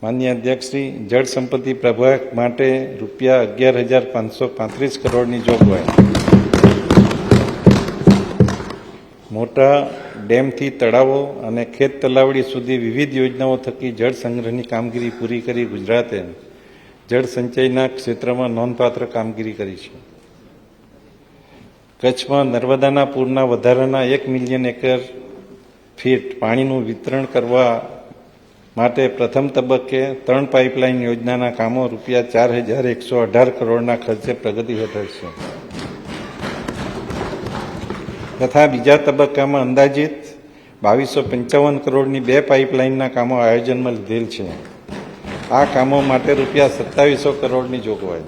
માનનીય અધ્યક્ષશ્રી, જળ સંપત્તિ પ્રભાગ માટે રૂપિયા 11,535 કરોડની જોગવાઈ. મોટા ડેમથી તળાવો અને ખેત તલાવડી સુધી વિવિધ યોજનાઓ થકી જળ સંગ્રહની કામગીરી પૂરી કરી ગુજરાતે જળ સંચયના ક્ષેત્રમાં નોંધપાત્ર કામગીરી કરી છે. કચ્છમાં નર્મદાના પૂરના વધારાના 1 મિલિયન એકર ફીટ પાણીનું વિતરણ કરવા માટે પ્રથમ તબક્કે 3 પાઇપલાઇન યોજનાના કામો રૂપિયા 4,118 કરોડના ખર્ચે પ્રગતિ હેઠળ છે તથા બીજા તબક્કામાં અંદાજિત 2,255 કરોડની 2 પાઇપલાઇનના કામો આયોજનમાં લીધેલ છે. આ કામો માટે રૂપિયા 2,700 કરોડની જોગવાઈ.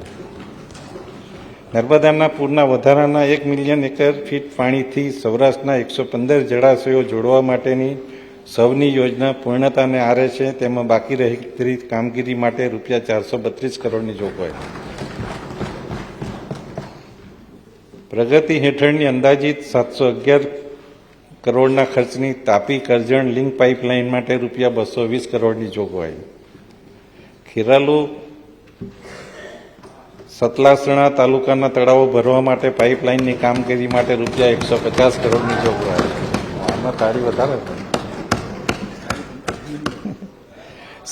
નર્મદાના પૂરના વધારાના 1 મિલિયન એકર ફીટ પાણીથી સૌરાષ્ટ્રના 115 જળાશયો જોડવા માટેની સૌની યોજના પૂર્ણતાને આરે છે. તેમાં બાકી રહેલી કામગીરી માટે રૂપિયા 432 કરોડની જોગવાઈ. પ્રગતિ હેઠળની અંદાજિત 711 કરોડના ખર્ચની તાપી કરજણ લિંક પાઇપલાઇન માટે રૂપિયા 220 કરોડની જોગવાઈ. ખેરાલુ સતલાસણા તાલુકાના તળાવો ભરવા માટે પાઇપલાઇનની કામગીરી માટે રૂપિયા 150 કરોડની જોગવાઈ. આમાં તાળી વધારે.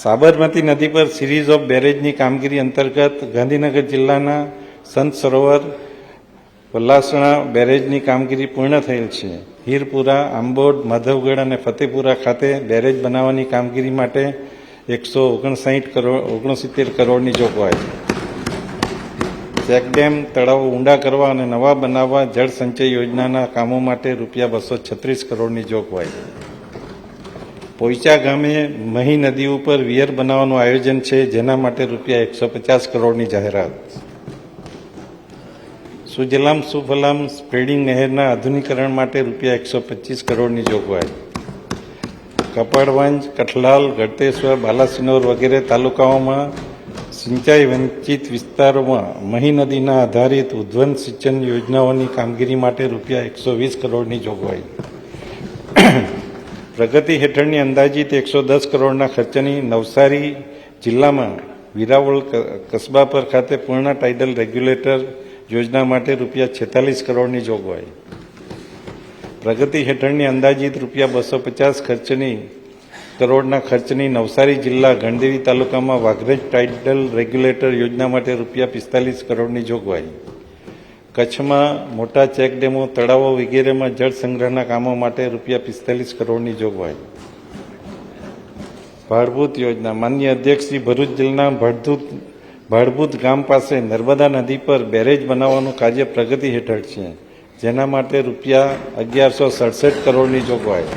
સાબરમતી નદી પર સિરીઝ ઓફ બેરેજની કામગીરી અંતર્ગત ગાંધીનગર જિલ્લાના સંત સરોવર પલાસણા બેરેજની કામગીરી પૂર્ણ થયેલ છે. હીરપુરા, આંબોડ, માધવગઢ અને ફતેપુરા ખાતે બેરેજ બનાવવાની કામગીરી માટે 169 કરોડની જોગવાઈ. ચેકડેમ તળાવો ઊંડા કરવા અને નવા બનાવવા જળ સંચય યોજનાના કામો માટે રૂપિયા 236 કરોડની જોગવાઈ. પોઈચા ગામે મહી નદી ઉપર વિયર બનાવવાનું આયોજન છે, જેના માટે રૂપિયા 150 કરોડની જાહેરાત. સુજલામ સુફલામ સ્પ્રેડિંગ નહેરના આધુનિકરણ માટે રૂપિયા 125 કરોડની જોગવાઈ. કપડવંજ, કઠલાલ, ગળતેશ્વર, બાલાસિનોર વગેરે તાલુકાઓમાં સિંચાઈ વંચિત વિસ્તારોમાં મહી નદીના આધારિત ઉદ્વન સિંચન યોજનાઓની કામગીરી માટે રૂપિયા 120 કરોડની જોગવાઈ. પ્રગતિ હેઠળની અંદાજિત 110 કરોડના ખર્ચની નવસારી જિલ્લામાં વિરાવળ કસ્બા પર ખાતે પૂર્ણ ટાઇડલ રેગ્યુલેટર યોજના માટે રૂપિયા 46 કરોડની જોગવાઈ. પ્રગતિ હેઠળની અંદાજિત રૂપિયા 250 કરોડના ખર્ચની નવસારી જિલ્લા ગણદેવી તાલુકામાં વાઘરેજ ટાઇડલ રેગ્યુલેટર યોજના માટે રૂપિયા 45 કરોડની જોગવાઈ. કચ્છમાં મોટા ચેકડેમો, તળાવો વગેરેમાં જળ સંગ્રહના કામો માટે રૂપિયા 45 કરોડની જોગવાઈ. ભાડભૂત યોજના. માનનીય અધ્યક્ષશ્રી, ભરૂચ જિલ્લાના ભાડભૂત ગામ પાસે નર્મદા નદી પર બેરેજ બનાવવાનું કાર્ય પ્રગતિ હેઠળ છે, જેના માટે રૂપિયા 1,167 કરોડની જોગવાઈ.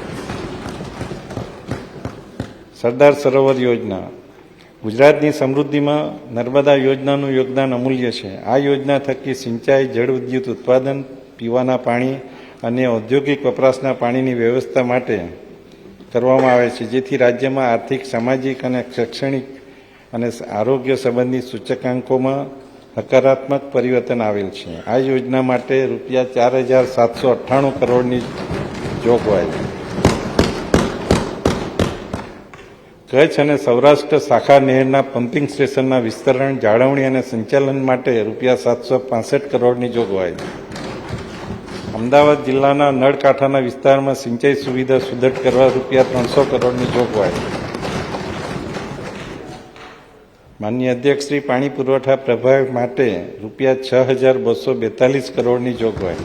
સરદાર સરોવર યોજના. ગુજરાતની સમૃદ્ધિમાં નર્મદા યોજનાનું યોગદાન અમૂલ્ય છે. આ યોજના થકી સિંચાઈ, જળ વિદ્યુત ઉત્પાદન, પીવાના પાણી અને ઔદ્યોગિક વપરાશના પાણીની વ્યવસ્થા માટે કરવામાં આવે છે, જેથી રાજ્યમાં આર્થિક, સામાજિક અને શૈક્ષણિક અને આરોગ્ય સંબંધી સૂચકાંકોમાં હકારાત્મક પરિવર્તન આવેલ છે. આ યોજના માટે રૂપિયા 4,798 કરોડની જોગવાઈ. કચ્છ અને સૌરાષ્ટ્ર શાખા નહેરના પમ્પિંગ સ્ટેશનના વિસ્તરણ, જાળવણી અને સંચાલન માટે રૂપિયા 765 કરોડની જોગવાઈ. અમદાવાદ જિલ્લાના નળકાંઠાના વિસ્તારમાં સિંચાઈ સુવિધા સુદૃઢ કરવા રૂપિયા 300 કરોડની જોગવાઈ. માનનીય અધ્યક્ષશ્રી, પાણી પુરવઠા પ્રભાગ માટે રૂપિયા 6,242 કરોડની જોગવાઈ.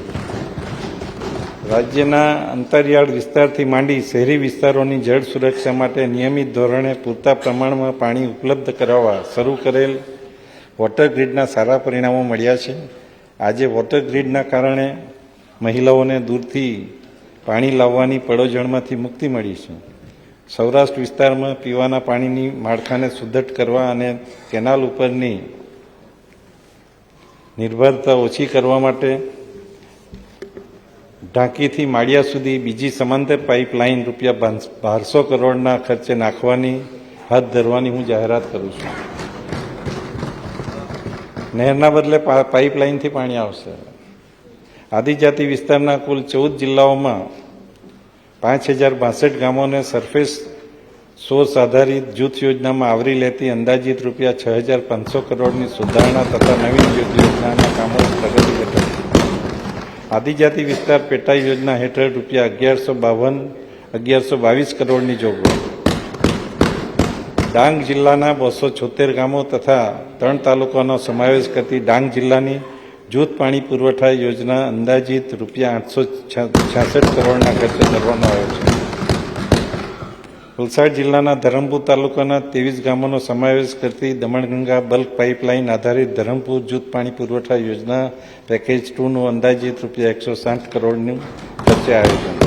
રાજ્યના અંતરિયાળ વિસ્તારથી માંડી શહેરી વિસ્તારોની જળ સુરક્ષા માટે નિયમિત ધોરણે પૂરતા પ્રમાણમાં પાણી ઉપલબ્ધ કરાવવા શરૂ કરેલ વોટર ગ્રીડના સારા પરિણામો મળ્યા છે. આજે વોટર ગ્રીડના કારણે મહિલાઓને દૂરથી પાણી લાવવાની પડોજણમાંથી મુક્તિ મળી છે. સૌરાષ્ટ્ર વિસ્તારમાં પીવાના પાણીની માળખાને સુદૃઢ કરવા અને કેનાલ ઉપરની નિર્ભરતા ઓછી કરવા માટે ઢાંકીથી માળિયા સુધી બીજી સમાંતર પાઇપલાઇન રૂપિયા 1200 કરોડના ખર્ચે નાખવાની હાથ ધરવાની હું જાહેરાત કરું છું. નહેરના બદલે પાઇપલાઇનથી પાણી આવશે. આદિજાતિ વિસ્તારના કુલ 14 જિલ્લાઓમાં 5,062 ગામોને સરફેસ સોર્સ આધારિત જૂથ યોજનામાં આવરી લેતી અંદાજિત રૂપિયા 6,500 કરોડની સુધારણા તથા નવીન જૂથ યોજનાના કામો પ્રગતિ હેઠળ આદિજાતિ વિસ્તાર પેટા યોજના હેઠળ રૂપિયા 1122 કરોડની જોગવાઈ. ડાંગ જિલ્લાના 276 ગામો તથા 3 તાલુકાનો સમાવેશ કરતી ડાંગ જિલ્લાની જૂથ પાણી પુરવઠા યોજના અંદાજિત રૂપિયા 866 કરોડના ખર્ચે કરવાનો આવ્યો છે. વલસાડ જિલ્લાના ધરમપુર તાલુકાના 23 ગામોનો સમાવેશ કરતી દમણગંગા બલ્ક પાઇપલાઇન આધારિત ધરમપુર જૂથ પાણી પુરવઠા યોજના પેકેજ 2નું અંદાજિત રૂપિયા 160 કરોડનું ખર્ચે આયોજન.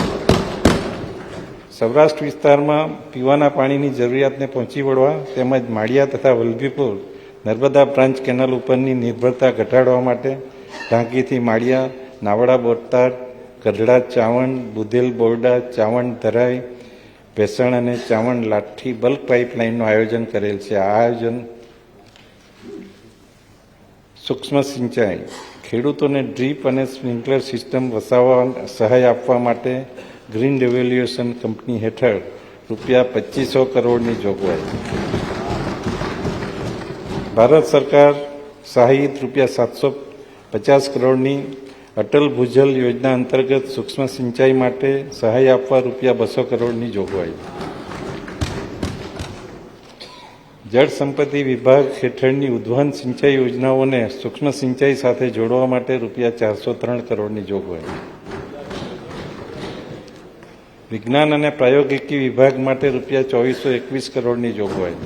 સૌરાષ્ટ્ર વિસ્તારમાં પીવાના પાણીની જરૂરિયાતને પહોંચી વળવા તેમજ માળિયા તથા વલભીપુર નર્મદા બ્રાન્ચ કેનાલ ઉપરની નિર્ભરતા ઘટાડવા માટે ઢાંકીથી માળિયા, નાવડા બોટાદ, ગઢડા ચાવણ, બુધેલ બોરડા, ચાવણ ધરાઈ, ભેસણ અને ચાવણ લાઠી બલ્ક પાઇપલાઇનનું આયોજન કરેલ છે. આ આયોજન સૂક્ષ્મ સિંચાઈ ખેડૂતોને ડ્રીપ અને સ્પ્રિંકલર સિસ્ટમ વસાવવા સહાય આપવા માટે ગ્રીન રેવોલ્યુશન કંપની હેઠળ રૂપિયા 2500 કરોડની જોગવાઈ. ભારત સરકાર સહાયિત રૂપિયા 750 કરોડની અટલ ભૂજલ યોજના અંતર્ગત સૂક્ષ્મ સિંચાઈ માટે સહાય આપવા રૂપિયા 200 કરોડની જોગવાઈ. જળ સંપત્તિ વિભાગ હેઠળની ઉદ્વહન સિંચાઈ યોજનાઓને સૂક્ષ્મ સિંચાઈ સાથે જોડવા માટે રૂપિયા 403 કરોડની જોગવાઈ. વિજ્ઞાન અને પ્રાયોગિકી વિભાગ માટે રૂપિયા 2421 કરોડની જોગવાઈ.